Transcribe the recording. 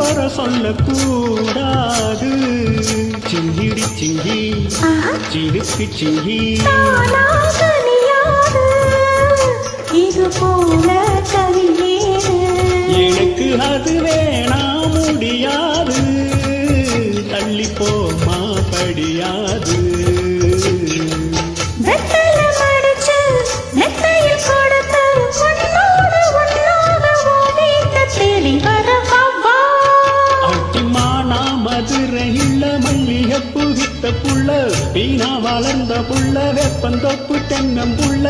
குறை சொல்லக்கூடாது. சிங்கிடி சிங்கி சிடுக்கு சிங்கி இது போல கவியேது எனக்கு அது வேணா முடியாது. தள்ளி போமா படியாது. மல்லிகைப்பூ வித்த புள்ள வீணா வளர்ந்த புள்ள வெப்பந்தொப்பு தென்னம்புள்ள